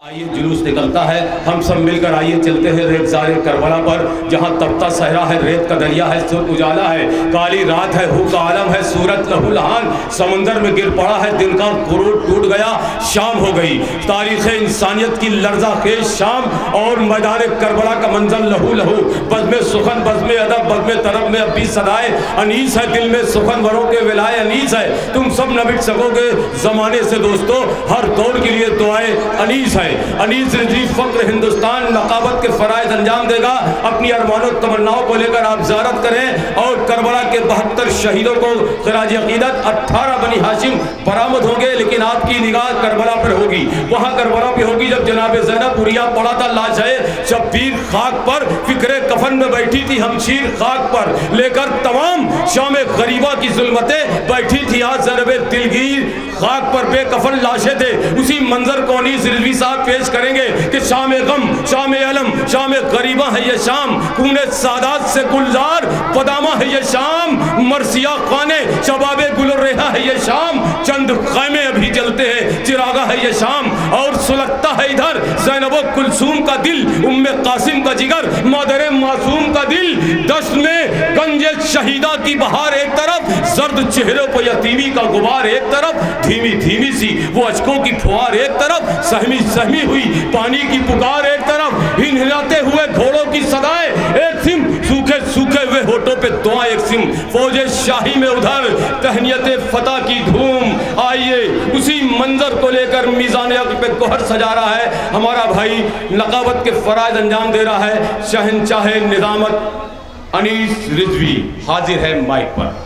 آئیے جلوس نکلتا ہے، ہم سب مل کر آئیے چلتے ہیں ریگزار کربلا پر، جہاں تپتا صحرا ہے، ریت کا دریا ہے، سر اجالا ہے، کالی رات ہے، ہو کا عالم ہے، سورت لہو لہان سمندر میں گر پڑا ہے، دن کا غروب ٹوٹ گیا، شام ہو گئی، تاریخ انسانیت کی لرزہ خیز شام اور میدان کربلا کا منظر لہو لہو، بزم سخن بزم ادب بزم طرب میں اب بھی صدائے انیس ہے، دل میں سخن وروں کے ولائے انیس ہے، تم سب نہ مٹ سکو گے زمانے سے دوستو، ہر دور کے لیے دعائے انیس ہے۔ انیس رضوی فخر ہندوستان نقابت کے فرائض انجام دے گا، اپنی ارمان و تمناؤں کو لے کر آپ زیارت کریں اور کربلا کے 72 شہیدوں کو خراج عقیدت 18 بنی ہاشم برآمد ہوں گے، لیکن آپ کی نگاہ کربلا پر ہوگی، وہاں کربلا پہ ہوگی جب جناب زینب عریا پڑا تھا لاش ہے، شبیر خاک پر فکر کفن میں بیٹھی تھی ہمشیر خاک پر لے کر تمام شام غریبہ کی ظلمتیں بیٹھی تھی، آج زینب دلگیر خاک پر بے کفن لاشیں تھے، اسی منظر کو انیس رضوی صاحب پیش کریں گے کہ شام غم شام علم شام غریبہ ہے یہ شام، خون سادات سے گلزار بادامہ ہے یہ شام، مرثیہ خانے شباب گل ریحہ ہے یہ شام، چند خیمے ابھی جلتے ہیں چراغا ہے یہ شام، اور سلگتا ہے ادھر زینب و کلثوم کا دل، ام قاسم کا جگر مادر معصوم کا دل، دشت میں گنج شہیدہ کی بہار ایک طرف، زرد چہروں پہ یتیمی کا غبار ایک طرف، دھیمی دھیمی سی وہ اشکوں کی پھوار ایک طرف، سہمی سہمی ہوئی پانی کی پکار ایک طرف، ہنہلاتے ہوئے گھوڑوں کی صدائیں ایک سم، سوکھے سوکھے ہوئے ہونٹوں پہ دعائیں ایک سم، فوج شاہی میں ادھر تہنیت فتح کی دھوم، آئیے اسی منظر کو لے کر میزان عقل پہ گوہر سجا رہا ہے ہمارا بھائی، نقابت کے فرائض انجام دے رہا ہے شہنشاہ نظامت انیس رضوی حاضر ہے مائک پر۔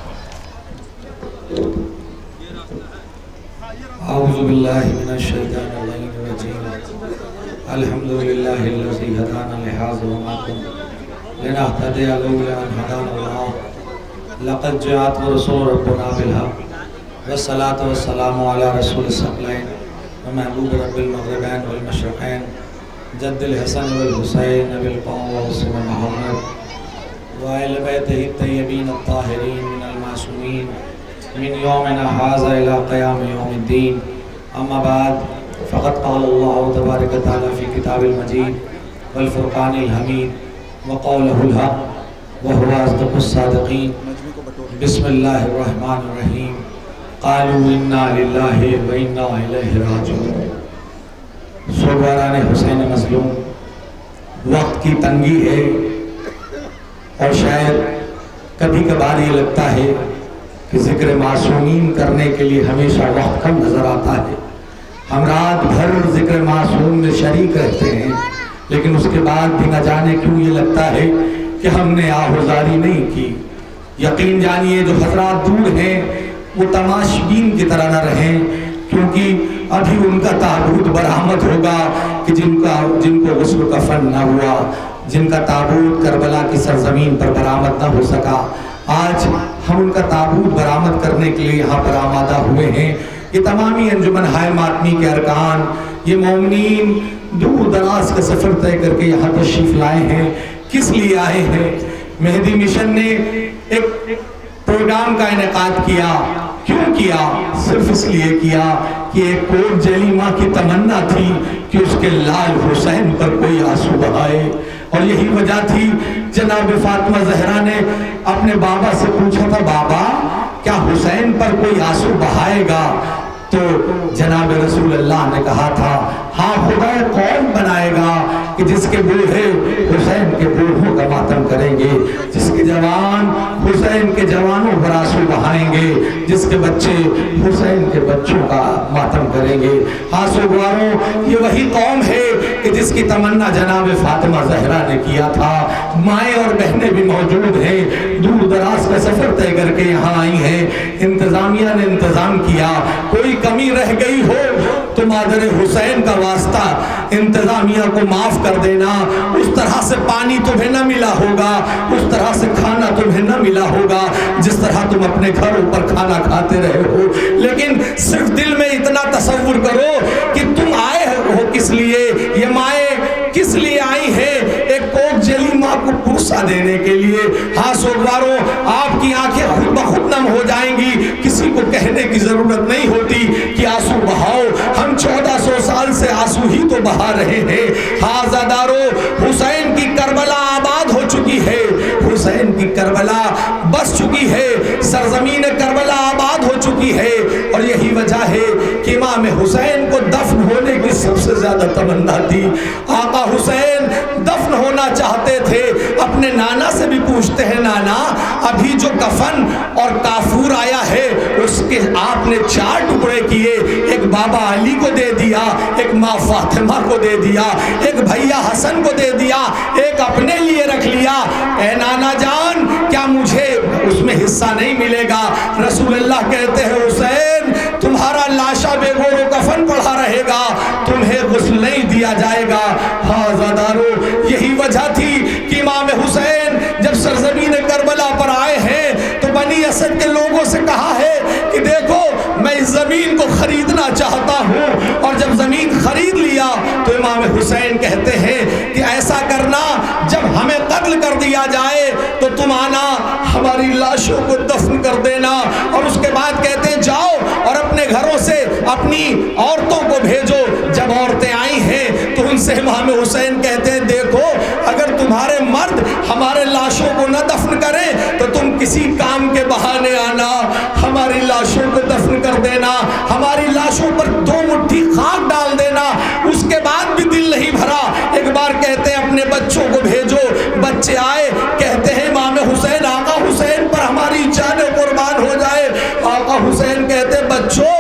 اعوذ باللہ من الشیطان الرجیم، الحمدللہ الذی ہدانا لہذا وما كنا لنہتدی لولا ان ہدانا اللہ، لقد جاءت رسول ربنا بالحق والصلاة والسلام علی رسول الثقلین ومحبوب رب المغربین والمشرقین جد الحسن والحسین بالقوم وحسن محمد وآل بیتہ الطیبین الطاہرین من المعصومین من یومنا هذا الى قیام یوم الدین، اما بعد فقد قال اللہ تبارک تعالی فی کتاب المجید والفرقان الحمید وقولہ الحق وهو اصدق الصادقین، بسم اللہ الرحمن الرحیم، قالوا انا للہ و انا الیہ راجعون۔ سوگواران حسین مظلوم، وقت کی تنگی ہے اور شاید کبھی کبھار یہ لگتا ہے کہ ذکر معصومین کرنے کے لیے ہمیشہ وقت کم نظر آتا ہے، ہم رات بھر ذکر معصوم میں شریک رہتے ہیں، لیکن اس کے بعد بھی نہ جانے کیوں یہ لگتا ہے کہ ہم نے آہوزاری نہیں کی۔ یقین جانیے جو حضرات دور ہیں وہ تماشبین کی طرح نہ رہیں، کیونکہ ابھی ان کا تابوت برآمد ہوگا کہ جن کو غسل کفن نہ ہوا، جن کا تابوت کربلا کی سرزمین پر برآمد نہ ہو سکا، آج ہم ان کا تابوت برآمد کرنے کے لیے یہاں پر آمادہ ہوئے ہیں۔ یہ تمامی انجمن ہائے ماتمی کے ارکان، یہ مومنین دور دراز کا سفر طے کر کے یہاں تشریف لائے ہیں، کس لیے آئے ہیں؟ مہدی مشن نے ایک پروگرام کا انعقاد کیا، کیوں کیا؟ صرف اس لیے کیا کہ ایک کوٹ جلی ماں کی تمنا تھی کہ اس کے لال حسین پر کوئی آنسو بہائے، اور یہی وجہ تھی جناب فاطمہ زہرا نے اپنے بابا سے پوچھا تھا، بابا کیا حسین پر کوئی آنسو بہائے گا؟ تو جناب رسول اللہ نے کہا تھا، ہاں خدا کون بنائے گا کہ جس کے بوڑھے حسین کے بوڑھوں کا ماتم کریں گے، جس کے جوان حسین کے جوانوں پر آنسو بہائیں گے، جس کے بچے حسین کے بچوں کا ماتم کریں گے۔ ہاں سوگواروں، یہ وہی قوم ہے کہ جس کی تمنا جناب فاطمہ زہرا نے کیا تھا، مائیں اور بہنیں بھی موجود ہیں، دور دراز کا سفر طے کر کے یہاں آئی ہیں، انتظامیہ نے انتظام کیا، کوئی کمی رہ گئی ہو تو مادر حسین کا واسطہ انتظامیہ کو معاف کر دینا، اس طرح سے پانی تمہیں نہ ملا ہوگا، اس طرح سے کھانا تمہیں نہ ملا ہوگا جس طرح تم اپنے گھروں پر کھانا کھاتے رہے ہو، لیکن صرف دل میں اتنا تصور کرو کہ تم آئے ہو کس لیے، یہ مائیں کس لیے آئی ہیں؟ ایک کوک جلی ماں کو پرسا دینے کے لیے۔ ہاں سوگواروں، آپ کی آنکھیں خود بخود نم ہو جائیں گی، کسی کسی کو کہنے کی ضرورت نہیں ہوتی کہ آنسو بہاؤ، ہم 1400 سال سے آنسو ہی تو بہا رہے ہیں۔ حاضدارو، حسین کی کربلا آباد ہو چکی ہے، حسین کی کربلا بس چکی ہے، سرزمین کربلا آباد ہو چکی ہے، اور یہی وجہ ہے کہ امام حسین کو دفن ہونے کی سب سے زیادہ تمنا تھی۔ آقا حسین دفن ہونا چاہتے تھے، اپنے نانا سے بھی پوچھتے ہیں، نانا ابھی جو کفن اور کافور آیا ہے اس کے آپ نے 4 ٹکڑے کیے، ایک بابا علی کو دے دیا، ایک ماں فاطمہ کو دے دیا، ایک بھیا حسن کو دے دیا، ایک اپنے لیے رکھ لیا، اے نانا جان کیا مجھے اس میں حصہ نہیں ملے گا؟ رسول اللہ کہتے ہیں حسین تمہارا لاشا بے گور و کفن پڑا رہے گا، تمہیں غسل نہیں دیا جائے گا۔ حاضدارو، یہی وجہ تھی کہ امام حسین جب سرزمین کربلا پر آئے ہیں تو بنی اسد کے لوگوں سے کہا ہے کہ دیکھو میں اس زمین کو خریدنا چاہتا ہوں، اور جب زمین خرید لیا تو امام حسین کہتے ہیں کہ ایسا کرنا جب ہمیں قتل کر دیا جائے تو تم آنا ہماری لاشوں کو دفن کر دینا، اور اس کے بعد کہتے ہیں جاؤ اور اپنے گھروں سے اپنی عورتوں کو بھیجو۔ جب عورتیں آئی ہیں تو ان سے امام حسین کہتے ہیں دیکھو اگر تمہارے مرد ہمارے لاشوں کو نہ دفن کریں تو تم کسی کام کے بہانے آنا، ہماری لاشوں کو دفن کر دینا، ہماری لاشوں پر 2 مٹھی خاک ڈال دینا۔ اس کے بعد بھی دل نہیں بھرا، ایک بار کہتے ہیں اپنے بچوں کو بھیجو، بچے آئے، کہتے ہیں امام حسین آقا حسین پر ہماری جانیں قربان ہو جائے۔ آقا حسین کہتے ہیں بچوں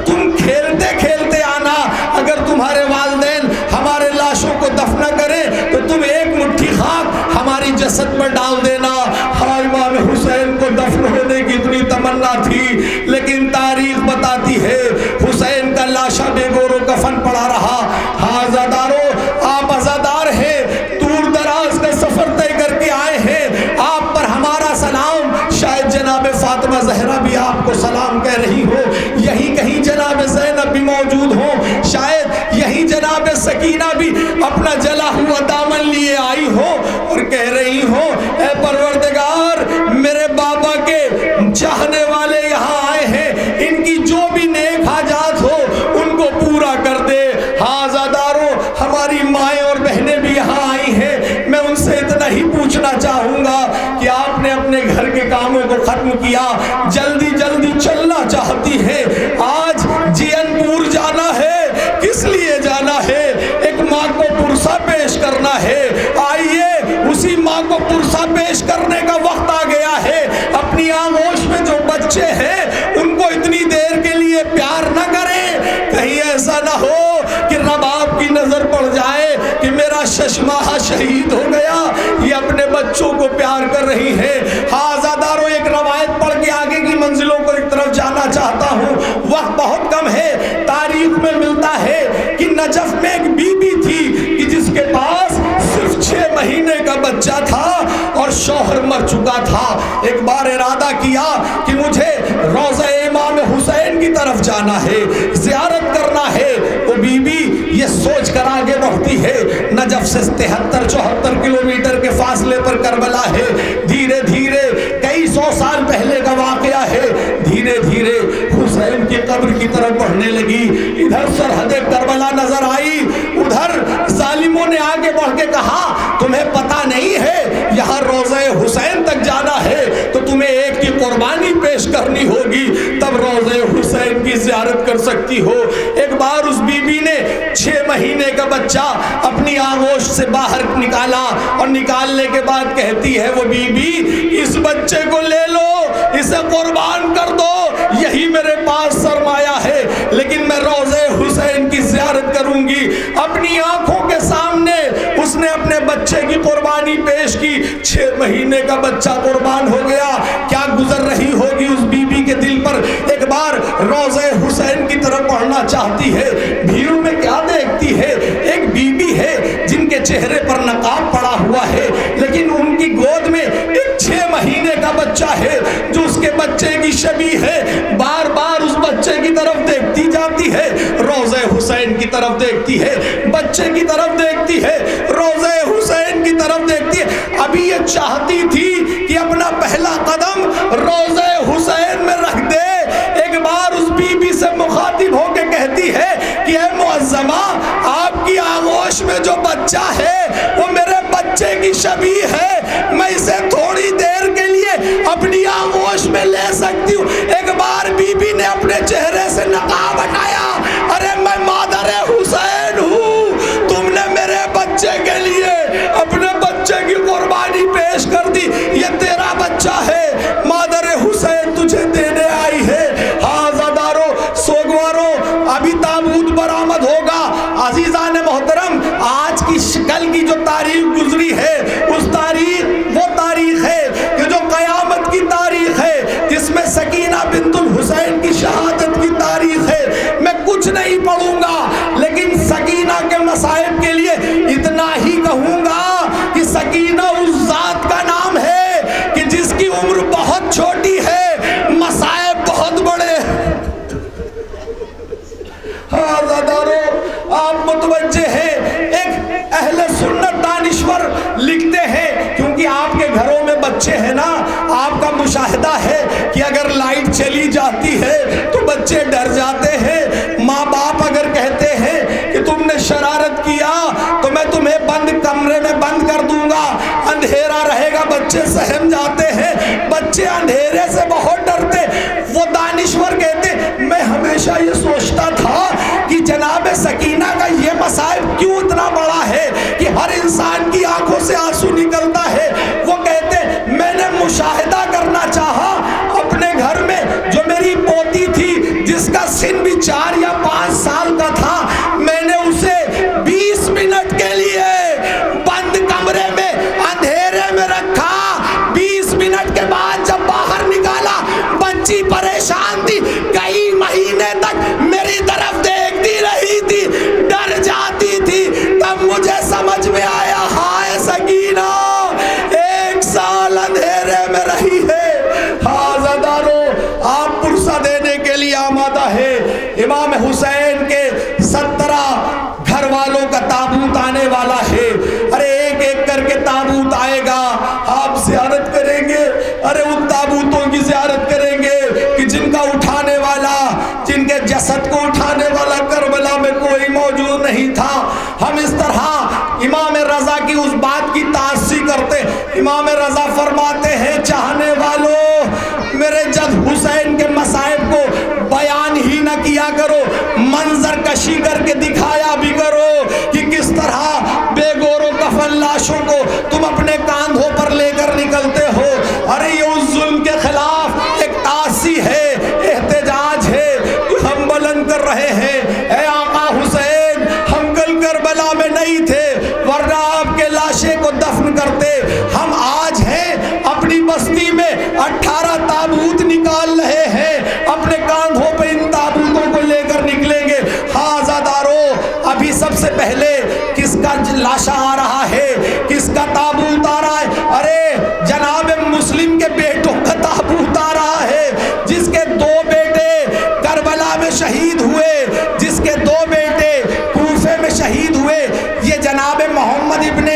تم کھیلتے کھیلتے آنا، اگر تمہارے والدین ہمارے لاشوں کو دفن کریں تو تم 1 مٹھی خاک ہماری جسد پر ڈال دینا۔ ہاں امام حسین کو دفن ہونے کی اتنی تمنا تھی، لیکن تاریخ بتاتی ہے حسین کا لاشا بے گور و کفن پڑا رہا۔ ہاں عزادارو، آپ عزادار ہیں، دور دراز کا سفر طے کر کے آئے ہیں، آپ پر ہمارا سلام، شاید جناب فاطمہ زہرا بھی آپ کو سلام کہہ رہی ہو، یہی کہیں جناب زینب بھی موجود ہو، شاید یہی جناب سکینہ بھی اپنا جلا ہوا دامن لیے آئی ہو اور کہہ رہی ہو اے پروردگار میرے بابا کے چاہنے والے یہاں آئے ہیں، ان کی جو بھی نیک حاجات ہو ان کو پورا کر دے۔ ہاں عزادارو، ہماری مائیں اور بہنیں بھی یہاں آئی ہیں، میں ان سے اتنا ہی پوچھنا چاہوں گا کہ آپ نے اپنے گھر کے کاموں کو ختم کیا، جلدی جلدی چلنا چاہتی ہے، آج جین پور جانا ہے، کس لیے جانا ہے؟ ایک ماں کو پرسہ پیش کرنا ہے، آئیے اسی ماں کو پرسہ پیش کرنے کا وقت آ گیا ہے۔ اپنی آغوش میں جو بچے ہیں ان کو اتنی دیر کے لیے پیار نہ کریں، کہیں ایسا نہ ہو کہ رب آپ کی نظر پڑ جائے کہ میرا 6 ماہ شہید ہو گیا، یہ اپنے بچوں کو پیار کر رہی ہے۔ ہاں عزادارو، ایک روایت پڑھ کے آگے کی منزلوں کو ایک طرف جانا چاہتا ہوں، وقت بہت کم ہے۔ تاریخ میں ملتا ہے کہ نجف میں ایک بی بی تھی کہ جس کے پاس صرف 6 مہینے کا بچہ تھا اور شوہر مر چکا تھا۔ ایک بار ارادہ کیا کہ مجھے روضہ امام حسین کی طرف جانا ہے، زیارت کرنا ہے۔ وہ بی بی یہ سوچ کر آگے بڑھتی ہے، نجف سے 73-74 کلومیٹر کے فاصلے پر کربلا ہے، دھیرے دھیرے کئی 100 سال پہلے کا واقعہ ہے، دھیرے دھیرے حسین کی قبر کی طرف بڑھنے لگی۔ ادھر سرحد کربلا نظر آئی، ادھر ظالموں نے آگے بڑھ کے کہا تمہیں پتہ نہیں ہے یہاں روضہ حسین تک جانا ہے تو تمہیں ایک کی قربانی پیش کرنی ہوگی، تب روضہ حسین کی زیارت کر سکتی ہو۔ ایک بار اس بی بی نے 6 مہینے کا بچہ اپنی آغوش سے باہر نکالا، اور نکالنے کے بعد کہتی ہے وہ بی بی اس بچے کو لے لو، اسے قربان کر دو، یہی میرے پاس سرمایہ ہے، لیکن میں روضہ حسین کی زیارت کروں گی۔ اپنی آنکھوں کے سامنے اس نے اپنے بچے کی قربانی پیش کی، 6 مہینے کا بچہ قربان ہو گیا۔ کیا گزر رہی ہوگی اس بی بی کے دل پر؟ ایک بار روضہ حسین کی طرف پڑھنا چاہتی ہے، بھیڑ میں کیا دیکھتی ہے؟ ایک بی بی ہے جن کے چہرے پر نقاب پڑا ہوا ہے، لیکن ان کی گود میں ایک 6 مہینے کا بچہ ہے جو اس کے بچے کی شبیہ ہے۔ بار بار اس بچے کی طرف دیکھتی جاتی ہے، روضہ حسین کی طرف دیکھتی ہے، بچے کی طرف دیکھتی ہے، روضہ حسین کی طرف دیکھتی ہے۔ ابھی یہ چاہتی تھی کہ اپنا پہلا قدم روضہ حسین میں رکھ دے لاش میں جو بچہ ہے وہ میرے بچے کی شبیہ ہے، میں اسے تھوڑی دیر کے لیے اپنی آغوش میں لے سکتی ہوں۔ ایک بار بی بی نے اپنے چہرے سے نقاب ہٹایا، ارے میں مادر حسین ہوں، تم نے میرے بچے کے لیے اپنے بچے کی قربانی پیش کر دی، یہ تیرا بچہ ہے، مادر حسین تجھے دینے آئی ہے۔ حاضردارو سوگوارو، ابھی تابوت برآمد ہوگا۔ عزیزان محترم، آج کی کل کی جو تاریخ گزری ہے اس تاریخ وہ تاریخ ہے کہ جو قیامت کی تاریخ ہے، جس میں سکینہ بنت الحسین کی شہادت کی تاریخ ہے۔ میں کچھ نہیں پڑھوں گا لیکن سکینہ کے مصائب کے لیے اتنا ہی کہوں گا کہ سکینہ اس ذات کا نام ہے کہ جس کی عمر بہت چھوٹی ہے، مصائب بہت بڑے۔ حاضردارو آپ متوجہ ہیں، ایک اہل سنت دانشور لکھتے ہیں، کیونکہ آپ کے گھروں میں بچے ہیں نا، آپ کا مشاہدہ ہے کہ اگر لائٹ چلی جاتی ہے تو بچے ڈر جاتے ہیں۔ ماں باپ اگر کہتے ہیں کہ تم نے شرارت کیا تو میں تمہیں بند کمرے میں بند کر دوں گا، اندھیرا رہے گا، بچے سہم جاتے ہیں، بچے اندھیرے سے بہت ڈرتے۔ وہ دانشور کہتے میں ہمیشہ یہ سوچتا تھا کہ جناب سکینہ کا یہ مصائب کیوں اتنا بڑا ہے کہ ہر انسان کی آنکھوں سے آنسو نکلتا ہے۔ وہ کہتے میں نے مشاہدہ کرنا چاہا اپنے گھر میں جو میری پوتی تھی جس کا سن بھی 4 یا 5 سال کا تھا، میں نے اسے 20 منٹ کے لیے بند کمرے میں اندھیرے میں رکھا۔ 20 منٹ کے بعد جب باہر نکالا، بچی پریشان تھی، کئی مہینے تک میری طرف دیکھتی رہی تھی، ڈر جاتی تھی۔ تب مجھے سمجھ میں آیا، ہائے سکینہ 1 سال اندھیرے میں رہی ہے۔ حاضردارو آپ پرسہ دینے کے لیے آمادہ ہے۔ امام حسین کے 17 گھر والوں کا تابوت آنے والا ہے، ارے ایک ایک کر کے تابوت آئے گا، آپ زیارت کریں گے، ارے ان تابوتوں کی زیارت کریں گے کہ جن کا اٹھانے والا، جن کے جسد کو اٹھانے والا کربلا میں کوئی موجود نہیں تھا۔ ہم اس طرح امام رضا کی اس بات کی تعصی کرتے، امام رضا فرماتے ہیں چاہنے والوں میرے جد حسین کے مصائب کو بیان ہی نہ کیا کرو، منظر کشی کر کے دکھایا بھی کرو کہ کس طرح بے گور و کفن لاشوں کو تم اپنے کاندھوں پر لے کر نکلتے ہو۔ ارے یہ اس ظلم کے خلاف ایک تعصی ہے، احتجاج ہے جو ہم بلند کر رہے ہیں۔ اے آقا حسین، ہم کل کربلا میں نہیں تھے ورنہ آپ کے لاشے کو دفن کرتے۔ ہم آج ہیں اپنی بستی میں 18 تابوت نکال رہے ہیں، اپنے کاندھوں پہ ان تابوتوں کو لے کر نکلیں گے۔ حاضردارو ابھی سب سے پہلے کس کا لاشا آ رہا ہے، کس کا تابوت آ رہا ہے؟ ارے جناب مسلم کے بیٹوں کا تابوت آ رہا ہے، جس کے 2 بیٹے کربلا میں شہید ہوئے، جس کے 2 بیٹے کوفے میں شہید ہوئے، یہ جناب محمد ابن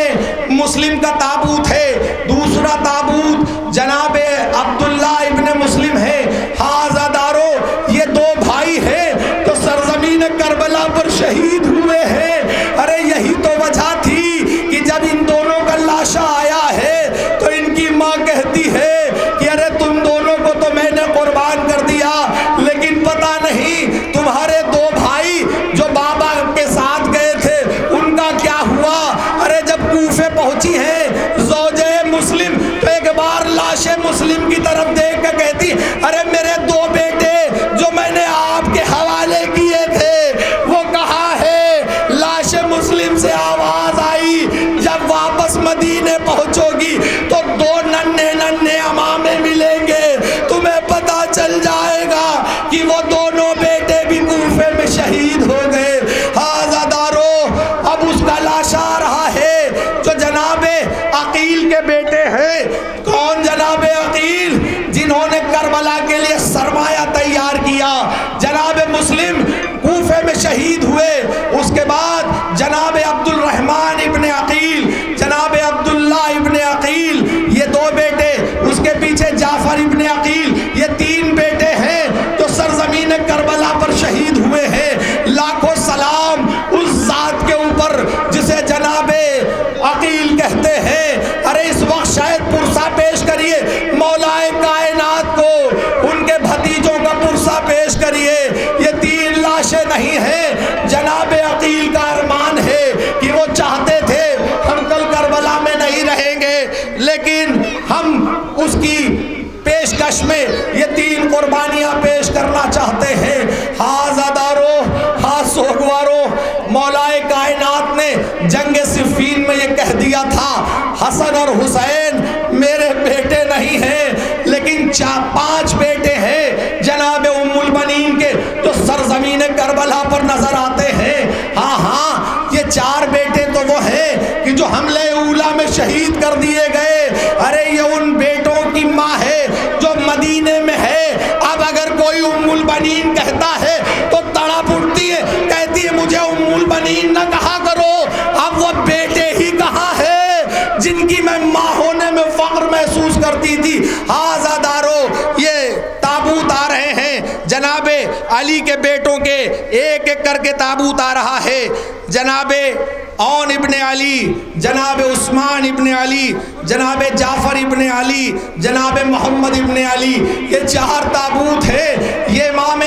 مسلم کا تابوت ہے۔ دوسرا تابوت جناب عبداللہ ابن مسلم ہے۔ حاضردارو یہ 2 بھائی ہیں تو سرزمین کربلا پر شہید ہوئے ہیں۔ ارے یہی تو وجہ تھی کہ جب ان دونوں کا لاشا آیا ہے تو ان کی ماں کہتی ہے کہ ارے تم دونوں کو تو میں نے قربان کر دیا، لیکن پتہ نہیں تمہارے 2 بھائی جو بابا کے ساتھ گئے تھے ان کا کیا ہوا۔ ارے جب کوفے پہنچی ہیں زوجہ مسلم تو ایک بار لاش مسلم کی طرف دیکھ کر کہتی ارے میرے 2 بیٹے جو میں نے آپ کے حوالے کیے تھے وہ کہاں ہے؟ لاش مسلم سے آواز آئی جب واپس مدینے پہنچو گی تو 2 ننھے ننھے امامے ملیں گے، تمہیں پتا چل جائے گا کہ وہ دونوں بیٹے بھی کوفے میں شہید ہو گئے۔ حاضردارو اب اس کا لاشا آ رہا ہے جو جناب عقیل کے بیٹے ہیں۔ کون جناب عقیل؟ جنہوں نے کربلا کے لیے سرمایہ تیار کیا۔ جناب مسلم کوفے میں شہید ہوئے، اس کے بعد جناب عبد الرحمن ابن عقیل، جناب عبداللہ ابن عقیل، یہ 2 بیٹے، اس کے پیچھے جعفر ابن عقیل، یہ 3 بیٹے ہیں جو سرزمین کربلا پر شہید ہوئے ہیں۔ لاکھوں سلام اس ذات کے اوپر جسے جنگ صفین میں یہ کہہ دیا تھا حسن اور حسین میرے بیٹے نہیں ہیں لیکن 5 بیٹے ہیں جناب ام البنین کے جو سرزمین کربلا پر نظر آتے ہیں۔ ہاں ہاں یہ 4 بیٹے تو وہ ہیں کہ جو حملے اولا میں شہید کر دیے گئے۔ ارے یہ ان بیٹوں کی ماں ہے جو مدینے میں ہے۔ اب اگر کوئی ام البنین کہتا ہے تو تڑپ اٹھتی ہے، کہتی ہے مجھے ام البنین نہ کہا کرو، اب وہ بیٹے ہی کہاں ہے جن کی میں ماں ہونے میں فخر محسوس کرتی تھی۔ آزادارو یہ تابوت آ رہے ہیں جناب علی کے بیٹوں کے، ایک ایک کر کے تابوت آ رہا ہے۔ جناب اون ابن علی، جناب عثمان ابن علی، جناب جعفر ابن علی، جناب محمد ابن علی، یہ 4 تابوت ہیں۔ یہ امام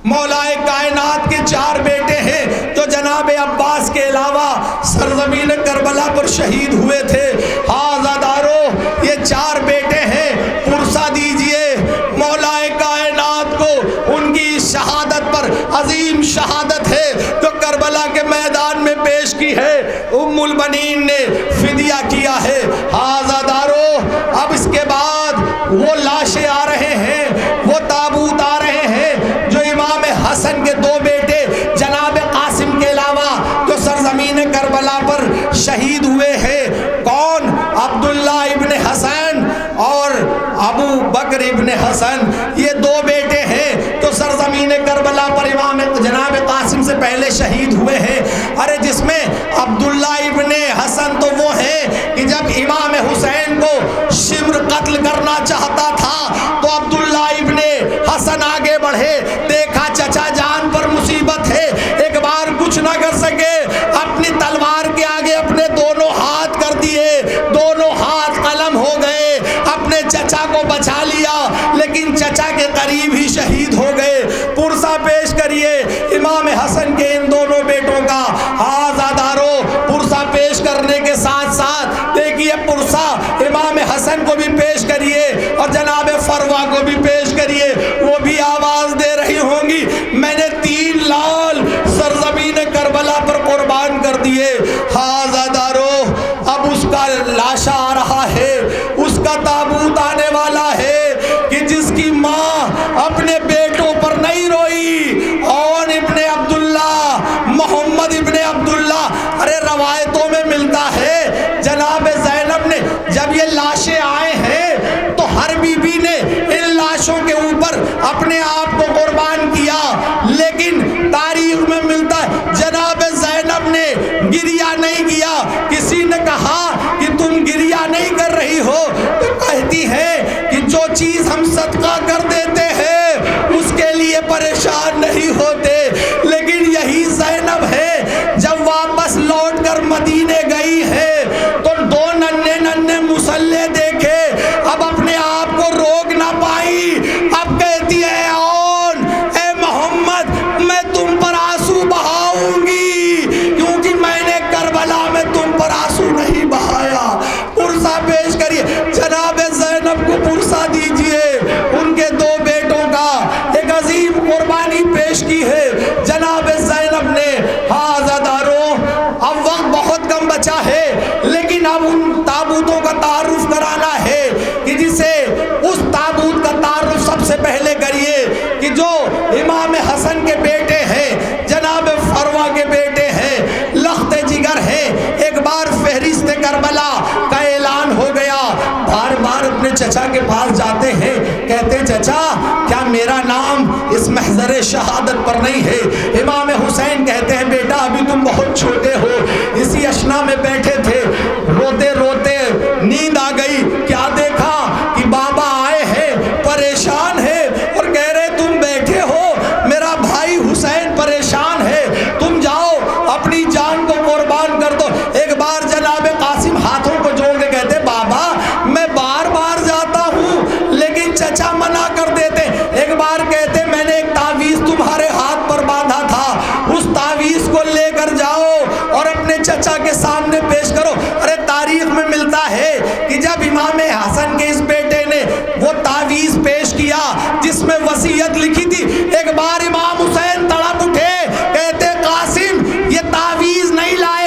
مولائے کائنات کے 4 بیٹے ہیں جو جناب عباس کے علاوہ سرزمین کربلا پر شہید ہوئے تھے۔ آزادارو یہ 4 بیٹے ہیں، پرسہ دیجئے مولائے کائنات کو ان کی شہادت پر، عظیم شہادت ہے جو کربلا کے میدان میں پیش کی ہے، ام البنین نے فدیہ کیا ہے۔ آزادارو اب اس کے بعد وہ لاشیں آ رہے ہیں، وہ تابوت آ رہے ہیں جو امام حسن کے 2 بیٹے جناب قاسم کے علاوہ جو سرزمین کربلا پر شہید ہوئے ہیں۔ کون؟ عبداللہ ابن حسن اور ابو بکر ابن حسن، یہ 2 بیٹے ہیں تو سرزمین کربلا پر امام جناب قاسم سے پہلے شہید ہوئے ہیں۔ ارے جس میں عبداللہ ابن حسن تو وہ ہیں کہ جب امام حسین کو شمر قتل کرنا چاہتا تھا تو عبداللہ ابن حسن آگے بڑھے، دیکھا چچا جان پر مصیبت ہے، ایک بار کچھ نہ کر سکے، اپنی تلوار کے آگے اپنے دونوں ہاتھ کر دیے، دونوں ہاتھ قلم ہو گئے، اپنے چچا کو بچا لیا لیکن چچا کے قریب ہی شہید ہو گئے۔ پرسہ پیش کریے امام حسن کے ان دونوں بیٹوں کا۔ آزادارو پرسہ پیش کرنے کے ساتھ ساتھ دیکھیے پرسہ امام حسن کو بھی پیش کریے اور جناب فروہ کو بھی پیش کریے، وہ بھی آواز دے رہی ہوں گی میں نے 3 لال سرزمین کربلا پر قربان کر دیے۔ آزادارو اب اس کا لاشا آ رہا ہے، اس کا تابوت آنے والا ہے کہ جس کی ماں اپنے بیٹوں پر نہیں روئی، اون ابن عبداللہ، محمد ابن عبداللہ۔ ارے روایتوں میں ملتا ہے جناب زینب نے جب یہ لاشیں آئے ہیں تو ہر بی بی نے ان لاشوں کے اوپر اپنے آپ کو قربان کیا، لیکن تاریخ میں ملتا ہے جناب زینب نے گریہ نہیں کیا۔ کسی نے کہا کہ تم گریہ نہیں کر رہی ہو تو کہتی ہے کہ جو چیز ہم صدقہ کر دیتے ہیں اس کے لیے پریشان نہیں ہوتے، لیکن یہی زینب ہے جب واپس لوٹ کر مدینے گئی ہے تو 2 ننھے ننھے مسلح دیکھے، اب اپنے آپ کو روک نہ پائی، اب کہتی ہے اون اے محمد میں تم پر آنسو بہاؤں گی کیونکہ میں نے کربلا میں تم پر آنسو نہیں بہایا۔ پرسہ پیش کریے جناب زینب کو پرسہ دیجئے ان کے 2 بیٹوں کا، ایک عظیم قربانی پیش کی ہے جناب زینب نے۔ آزادارو اب وقت بہت کم بچا ہے لیکن اب ان تابوتوں کا تعارف کرانا ہے کہ جسے اس تابوت کا تعارف سب سے پہلے کریے کہ جو امام حسن کے بیٹے ہیں، جناب فروہ کے بیٹے ہیں، لخت جگر ہیں۔ ایک بار فہرست کربلا کا اعلان ہو گیا، بار بار اپنے چچا کے پاس جاتے ہیں، کہتے چچا کیا میرا نام اس محضر شہادت پر نہیں ہے؟ امام حسین کہتے ہیں بیٹا ابھی تم بہت چھوٹے ہو، اسی اشنا میں بیٹھے تھے، روتے روتے نیند آ گئی، کیا دیکھا کہ بابا آئے ہیں، پریشان ہے اور کہہ رہے تم بیٹھے ہو، میرا بھائی حسین پریشان ہے، تم جاؤ اپنی جان کو قربان کر دو۔ ایک بار جناب قاسم ہاتھوں کو جوڑ کے کہتے بابا میں بار بار جاتا ہوں لیکن چچا منع کر دیتے۔ ایک بار کہتے میں نے ایک تعویذ تمہارے ہاتھ پر باندھا تھا، اس تعویذ کو لے کر جاؤ اور اپنے چچا کے سامنے پیش کرو۔ ارے تاریخ میں ملتا ہے کہ جب امام حسن کے اس بیٹے نے وہ تعویذ پیش کیا جس میں وصیت لکھی تھی، ایک بار امام حسین تڑپ اٹھے، کہتے قاسم یہ تعویذ نہیں لائے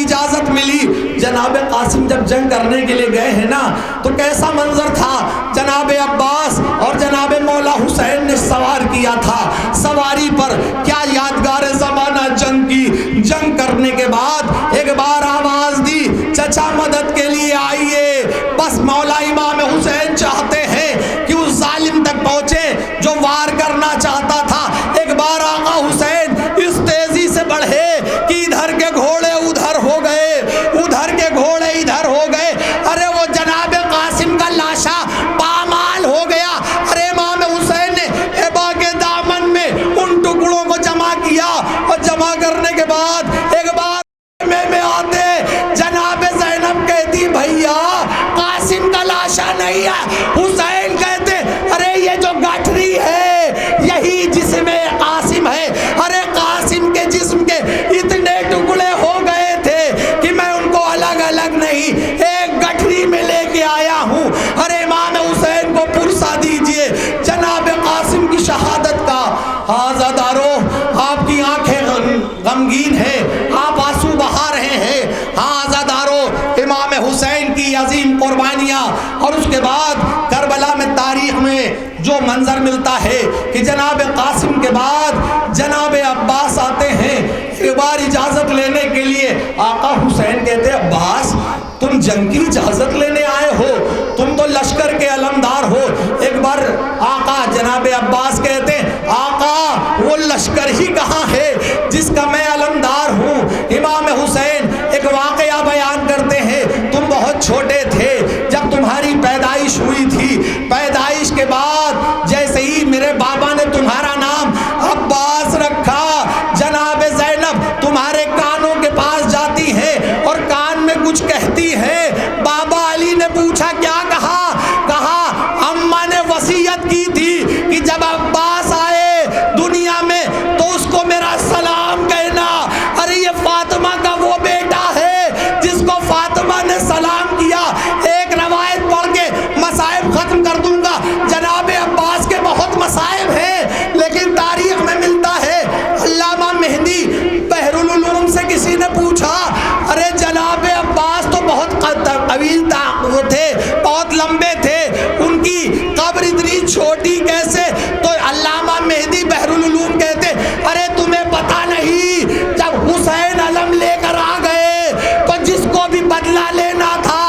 اجازت ملی. جناب قاسم جب جنگ کرنے کے لیے گئے ہیں نا تو کیسا منظر تھا. جناب عباس اور جناب مولا حسین نے سوار کیا تھا سواری پر. کیا یادگار زمانہ جنگ کی. جنگ کرنے کے بعد ایک بار آواز دی چچا مدد کے لیے آئیے. بس مولا امام حسین چاہتے ہیں کہ اس ظالم تک پہنچے جو وار کرنا چاہتا تھا. ایک بار آقا حسین اس تیزی سے بڑھے کہ ادھر کے گھوڑے ادھر ہو گئے, ادھر کے گھوڑے ادھر ہو گئے. ارے وہ جناب قاسم کا لاشا پامال ہو گیا. ارے امام حسین نے ابا کے دامن میں ان ٹکڑوں کو جمع کیا اور جمع کرنے کے بعد ایک بار میں آتے جناب زینب کہتی بھیا قاسم کا لاشا نہیں ہے. حسین کہتے ارے یہ جو گٹھری ہے یہی جسم قاسم ہے. ارے قاسم کے جسم کے اتنے ٹکڑے ہو گئے تھے کہ میں ان کو الگ الگ نہیں ایک گٹھری میں لے کے آیا ہوں. ارے امام حسین کو پرسا دیجئے جناب قاسم کی شہادت کا. آزادارو آپ کی آنکھیں غمگین ہیں, آپ آنسو بہا رہے ہیں. آزادارو امام حسین کی عظیم قربانیاں اور اس کے بعد کربلا میں تاریخ میں جو منظر ملتا ہے کہ جناب قاسم کے بعد جناب عباس آتے ہیں. ایک بار اجازت لینے کے لیے آقا حسین کہتے عباس تم جنگ کی اجازت لینے آئے ہو, تم تو لشکر کے علمدار ہو. ایک بار آقا جناب عباس کہتے آقا وہ لشکر ہی کہاں ہے جس کا میں علمدار ہوں. امام حسین ایک واقعہ بیان کرتے ہیں تم بہت چھوٹے تھے جب تمہاری پیدائش ہوئی تھی. پیدائش کے بعد جیسے ہی میرے بابا نے تمہارا نام عباس رکھا جناب زینب تمہارے کانوں کے پاس جاتی ہے اور کان میں کچھ کہتی ہے. بابا علی نے پوچھا کیا کہا؟ کہا اماں نے وصیت کی تھی کہ جب عباس آئے دنیا میں تو اس کو میرا سلام کہنا. ارے یہ فاطمہ کا وہ بیٹا ہے جس کو فاطمہ نے سلام کیا. ایک روایت پڑھ کے مصائب ختم کر دوں گا. جناب عباس کے بہت مصائب ہیں لیکن تاریخ میں ملتا ہے. علامہ مہدی بحر العلوم سے کسی نے پوچھا ارے جناب عباس تو بہت طویل وہ تھے, بہت لمبے تھے, ان کی قبر اتنی چھوٹی کیسے؟ تو علامہ مہدی بحر العلوم کہتے ارے تمہیں پتہ نہیں جب حسین علم لے کر آ گئے تو جس کو بھی بدلہ لینا تھا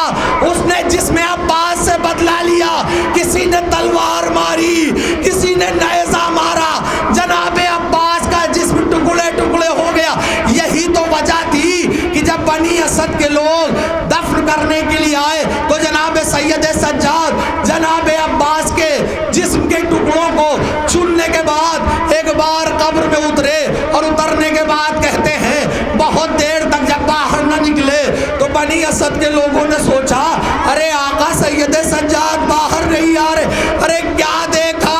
اس نے جسم عباس سے بدلہ لیا. کسی نے تلوار ماری, کسی نے نیزہ مارا, جناب عباس کا جسم ٹکڑے ٹکڑے ہو گیا. یہی تو وجہ تھی کہ جب بنی اسد کے لوگ دفن کرنے کے لیے آئے تو جناب سید سجاد جناب عباس کے جسم کے ٹکڑوں کو چننے کے بعد ایک بار قبر میں اترے اور اترنے کے بعد کہتے ہیں بہت دیر تک جب باہر نہ نکلے تو بنی اسد کے لوگوں نے سوچا ارے آقا سید سجاد باہر نہیں آ رہے. ارے کیا دیکھا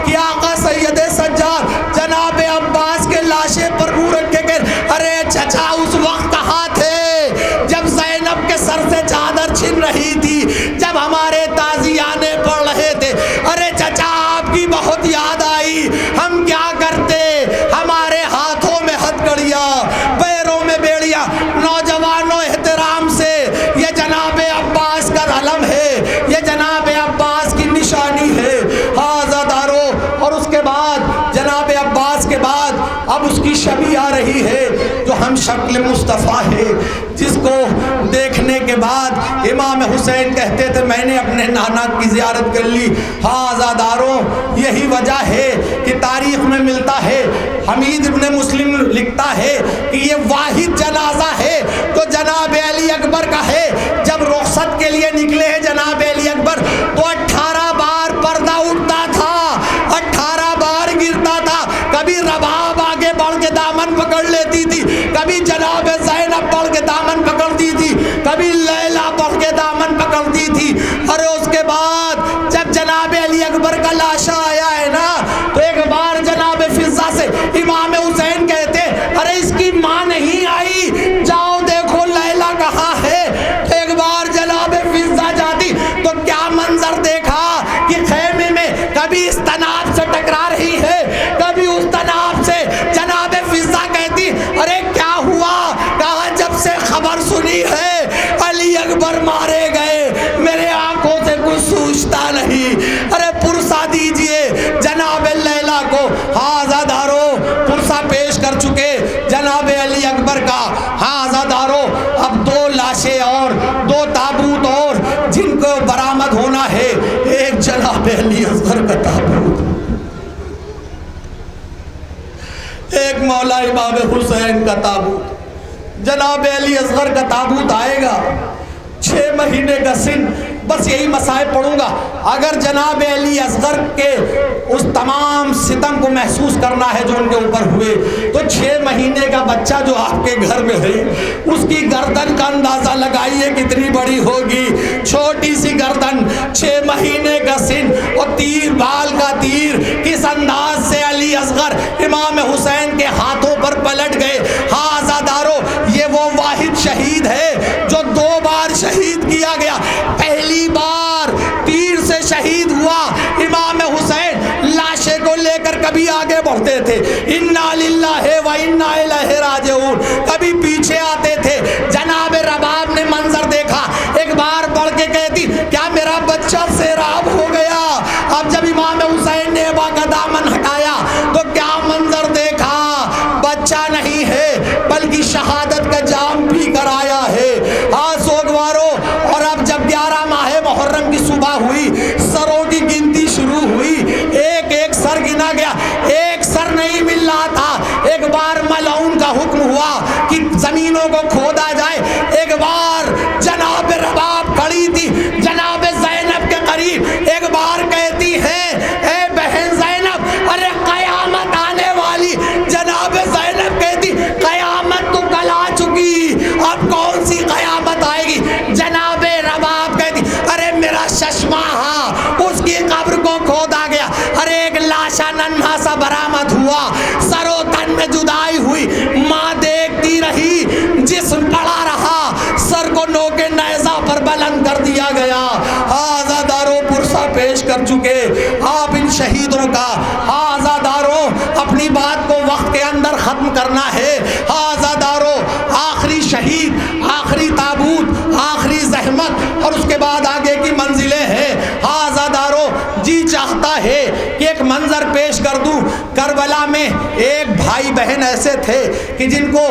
کہ آقا سید سجاد جناب عباس کے لاشے پر منہ رکھے گئے. ارے چچا اس وقت کہاں تھے جب زینب کے سر سے چادر چھن رہی تھی, جب ہمارے تازیانے پڑھ رہے تھے. ارے چچا آپ کی بہت یاد آئی, ہم کیا کرتے, ہمارے ہاتھوں میں ہتھکڑیاں پیروں میں بیڑیاں. نوجوانوں احترام سے یہ جناب عباس کا علم ہے, یہ جناب عباس کی نشانی ہے. آزادارو اور اس کے بعد جناب عباس کے بعد اب اس کی شبیہ آ رہی ہے جو ہم شکل مصطفیٰ ہے جس کو دیکھنے کے بعد امام حسین کہتے تھے میں نے اپنے نانا کی زیارت کر لی. آزاداروں یہی وجہ ہے کہ تاریخ میں ملتا ہے, حمید ابن مسلم لکھتا ہے کہ یہ واحد جنازہ ہے تو جناب علی اکبر کا ہے. جب رخصت کے لیے نکلے ہیں جناب علی اکبر تو 18 بار پردہ اٹھتا تھا, 18 بار گرتا تھا. کبھی رباب آگے بڑھ کے دامن پکڑ لیتی تھی, کبھی جناب زینب بڑھ کے دامن پکڑتی تھی, کبھی لیلا بڑھ کے دامن پکڑتی تھی. ارے اس کے بعد جب جناب علی اکبر کا لاشا آیا ہے نا تو ایک بار جناب فضا سے امام حسین کہتے ارے اس کی ماں نہیں آئی, جاؤ دیکھو لیلا سنی ہے علی اکبر مارے گئے، میرے آنکھوں سے کچھ سوچتا نہیں۔ ارے پرسہ دیجئے جناب لیلا کو۔ ہاں عزادارو پرسہ پیش کر چکے جناب علی اکبر کا۔ ہاں عزادارو اب 2 لاشیں اور 2 تابوت اور جن کو برآمد ہونا ہے۔ ایک جناب علی اصغر کا تابوت، ایک مولا امام حسین کا تابوت۔ جناب علی اصغر کا تابوت آئے گا، 6 مہینے کا سن، بس یہی مسائل پڑھوں گا۔ اگر جناب علی اصغر کے اس تمام ستم کو محسوس کرنا ہے جو ان کے اوپر ہوئے، تو 6 مہینے کا بچہ جو آپ کے گھر میں ہے اس کی گردن کا اندازہ لگائیے کتنی بڑی ہوگی۔ چھوٹی سی گردن، 6 مہینے کا سن، اور تیر بال کا تیر کس انداز سے علی اصغر امام حسین کے ہاتھوں پر پلٹ گئے۔ ہاں عزادارو یہ وہ واحد شہید ہے جو 2 بار شہید کیا گیا۔ پہلی بار تیر سے شہید ہوا امام حسین، لاشے کو لے کر کبھی آگے بڑھتے تھے، انا للہ و انا الیہ راجعون، کبھی پیچھے آتے تھے۔ جناب رباب نے منظر دیکھا، ایک بار بڑھ کے کہتی کیا میرا بچہ سیراب ہو گیا؟ اب جب امام حسین نے ابا کا دامن ہٹایا تو کیا منظر دیکھا؟ بچہ نہیں ہے بلکہ شہادت کا جام پی کر آیا ہے۔ سوگوارو، اور اب جب 11 ماہ محرم کی صبح ہوئی، سروں کی گنتی شروع ہوئی، ایک ایک سر گنا گیا، ایک سر نہیں مل رہا تھا۔ ایک بار ملعون کا حکم ہوا کہ زمینوں کو کھودا جائے۔ ایک بار جناب رباب کھڑی تھی جناب زینب کے قریب، ایک بار کہتی ہے اے بہن زینب، ارے قیامت آنے والی۔ جناب زینب کہتی قیامت تو کل آ چکی، اب کون سی قیامت آئے گی؟ جناب رباب کہتی ارے میرا ششماہ، اس کی قبر کو کھودا گیا۔ ارے ایک لاشا ننھا سا برآمد ہوا، سر و تن میں جدائی ہوئی، ماں دیکھتی رہی، جسم پڑا رہا، سر کو نوکے نیزہ پر بلند کر دیا گیا۔ آزاداروں پرسہ پیش کر چکے آپ ان شہیدوں کا۔ آزاداروں اپنی بات کو وقت کے اندر ختم کرنا ہے۔ آزاداروں آخری شہید، آخری تابوت، آخری زحمت، اور اس کے بعد آگے کی منزلیں ہیں۔ آزاداروں جی چاہتا ہے کہ ایک منظر پیش کر دوں۔ کربلا میں ایک بھائی بہن ایسے تھے کہ جن کو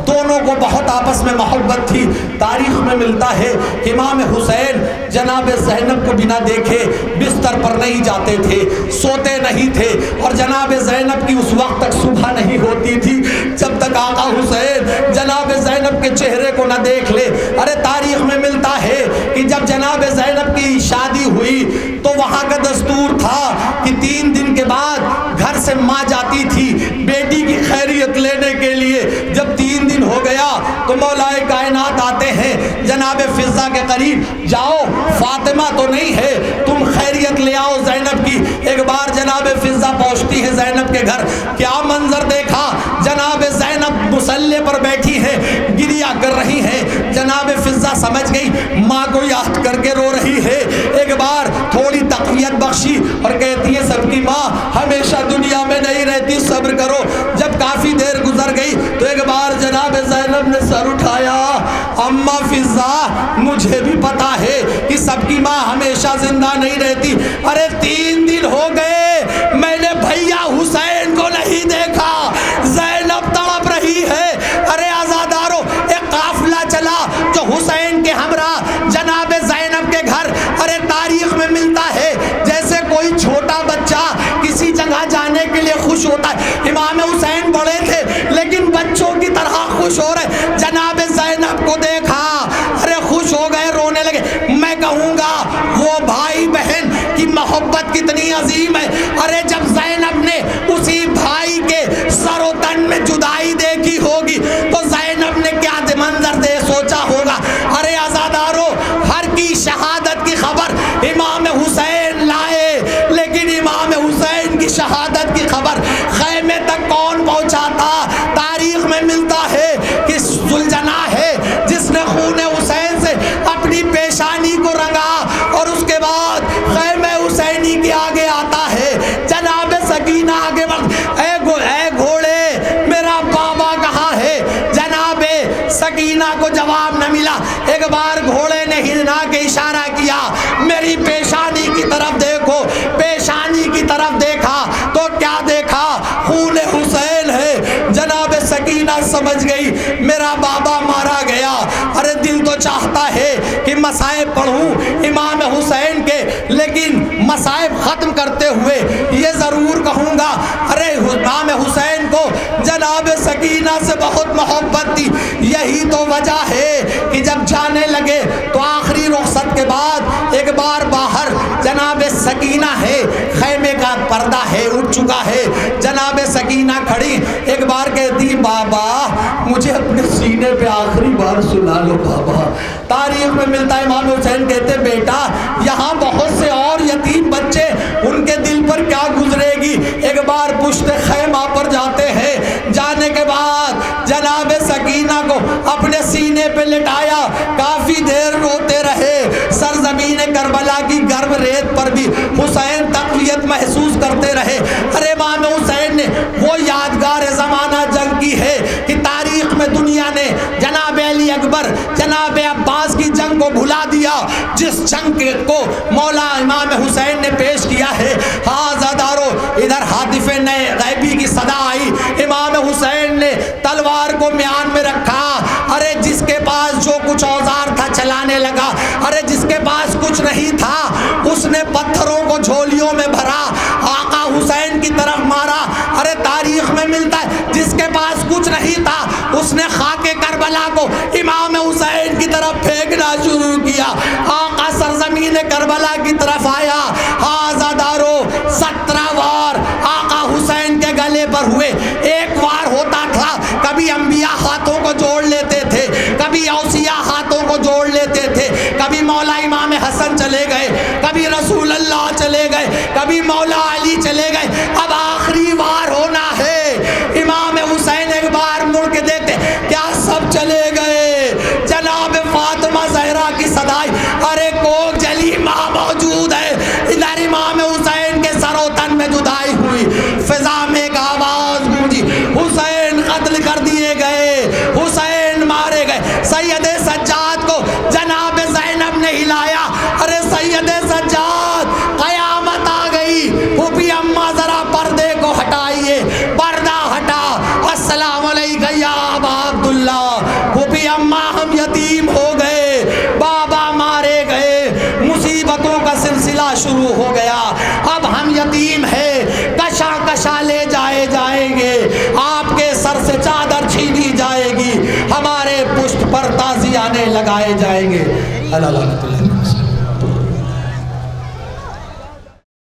دونوں کو بہت آپس میں محبت تھی۔ تاریخ میں ملتا ہے کہ امام حسین جناب زینب کو بنا دیکھے بستر پر نہیں جاتے تھے، سوتے نہیں تھے، اور جناب زینب کی اس وقت تک صبح نہیں ہوتی تھی جب تک آقا حسین جناب زینب کے چہرے کو نہ دیکھ لے۔ ارے تاریخ میں ملتا ہے کہ جب جناب زینب کی شادی ہوئی تو وہاں کا دستور تھا کہ 3 دن کے بعد گھر سے ماں جاتی تھی بیٹی کی خیریت لینے کے لیے۔ جب 3 دن ہو گیا تو مولا کائنات آتے ہیں جناب فضہ کے قریب، جاؤ فاطمہ تو نہیں ہے، تم خیریت لے آؤ زینب کی۔ ایک بار جناب فضہ پہنچتی ہے زینب کے گھر، کیا منظر دیکھا؟ جناب زینب مصلی پر بیٹھی ہے، گریہ کر رہی ہیں۔ جناب فضہ سمجھ گئی ماں کو یاد کر کے رو رہی ہے، ایک بار تھوڑی تقویت بخشی اور کہتی ہے سب کی ماں ہمیشہ دنیا میں نہیں رہتی، صبر کرو۔ جب کافی دیر گزر گئی تو ایک بار جناب زینب نے سر اٹھایا، اماں فضہ مجھے بھی پتا ہے کہ سب کی ماں ہمیشہ زندہ نہیں رہتی، ارے 3 دن ہو گئے میں نے بھیا حسین کو نہیں دیکھا۔ زینب تڑپ رہی ہے۔ ارے آزادارو ایک قافلہ چلا جو حسین کے ہمراہ جناب زینب کے گھر، ارے تاریخ میں ملتا ہے جیسے کوئی چھوٹا بچہ کسی جگہ جانے کے لیے خوش ہوتا ہے۔ امام حسین بڑے تھے لیکن بچوں کی طرح خوش ہو رہے، جناب زینب کو دیکھا، ارے خوش ہو گئے، رونے لگے۔ میں کہوں گا وہ بھائی بہن کی محبت کتنی عظیم ہے۔ ارے جب زینب نے اسی بھائی کے سر و تن میں جدائی دیکھی ہوگی تو زینب نے کیا منظر دے سوچا ہوگا۔ ارے آزادارو ہر کی شہادت کی خبر امام حسین لائے، لیکن امام حسین کی شہادت کی خبر خیمے تک کون پہنچاتا؟ تاریخ میں ملتا ہے کہ ذوالجناح ہے جس نے خون حسین سے اپنی پیشانی کو رنگا، اور اس کے بعد خیمہ حسینی کے آگے آتا ہے جناب سکینہ آگے بڑھ، اے گھوڑے میرا بابا کہاں ہے؟ نہ ملا۔ ایک بار گھوڑے نے ہرنا کے اشارہ کیا، میری پیشانی کی طرف دیکھو۔ پیشانی کی طرف دیکھا تو کیا دیکھا؟ خون حسین ہے۔ جناب سکینہ سمجھ گئی میرا بابا مارا گیا۔ ارے دل تو چاہتا ہے کہ مصائب پڑھوں امام حسین کے، لیکن مصائب ختم کرتے ہوئے یہ ضرور کہوں گا، ارے امام حسین کو جناب سکینہ سے بہت محبت تھی۔ یہی تو وجہ ہے کہ جب جانے لگے تو آخری رخصت کے بعد ایک بار باہر جناب سکینہ ہے، خیمے کا پردہ ہے اٹھ چکا ہے، جناب سکینہ کھڑی ایک بار کہتی بابا مجھے اپنے سینے پہ آخری بار سنا لو بابا۔ تاریخ میں ملتا ہے امام حسین کہتے بیٹا یہاں بہت سے اور یتیم بچے، ان کے دل پر کیا گزرے گی۔ ایک بار پشت خیمہ پر جاتے ہیں، جانے کے بعد جناب سکینہ کو اپنے سینے پہ لٹایا، کافی دیر روتے رہے۔ سرزمین کربلا کی گرم ریت پر بھی حسین تقویت محسوس کرتے رہے۔ ارے امام حسین نے وہ یادگار زمانہ جنگ کی ہے کہ تاریخ میں دنیا نے جناب علی اکبر جناب عباس کی جنگ کو بھلا دیا، جس جنگ کو مولا امام حسین نے پیش کیا ہے۔ ہاں زادارو ادھر ہاتف نئے غیبی کی صدا آئی، امام حسین نے تلوار کو میان میں رکھا۔ ارے جس کے پاس جو کچھ اوزار تھا چلانے لگا، ارے جس کے پاس کچھ نہیں تھا اس نے پتھروں کو جھولیوں میں بھرا، آقا حسین کی طرف مارا۔ ارے تاریخ میں ملتا ہے جس کے پاس کچھ نہیں تھا اس نے خاک کربلا کو امام حسین کی طرف پھینکنا شروع کیا۔ آقا سرزمین کربلا کی طرف آیا۔ آزادارو 17 وار آقا حسین کے گلے پر ہوئے۔ ایک وار ہوتا تھا کبھی انبیاء ہاتھوں کو جوڑ لیتے تھے، کبھی اوصیاء ہاتھوں کو جوڑ لیتے تھے، کبھی مولا امام حسن چلے گئے، کبھی رسول اللہ چلے گئے، کبھی مولا علی چلے گئے۔ اب آخری وار ہونا ہے، امام حسین ایک بار مڑ کے دیکھتے کیا سب چلے گئے؟ جناب فاطمہ زہرا کی صدائی، ارے کوک جلی ماں موجود ہے۔ ادھر امام حسین کے سر و تن میں جدائی ہوئی، فضا میں ایک آواز گونجی، حسین قتل کر دیے گئے، حسین مارے گئے۔ سید سجاد کو جناب زینب نے ہلایا، ارے سید سجاد قیامت آ گئی، پھوپھی اماں ذرا پردے کو ہٹائیے۔ پردہ ہٹا، السلام علیکہ یا ابا عبداللہ۔ پھوپھی اماں ہم یتیم ہو گئے، بابا مارے گئے، مصیبتوں کا سلسلہ شروع ہو گیا، اب ہم یتیم ہیں، کشا کشا لے جائیں گے، آپ کے سر سے چادر چھینی جائے گی، ہمارے پشت پر تازیانے لگائے جائیں گے۔ اللہ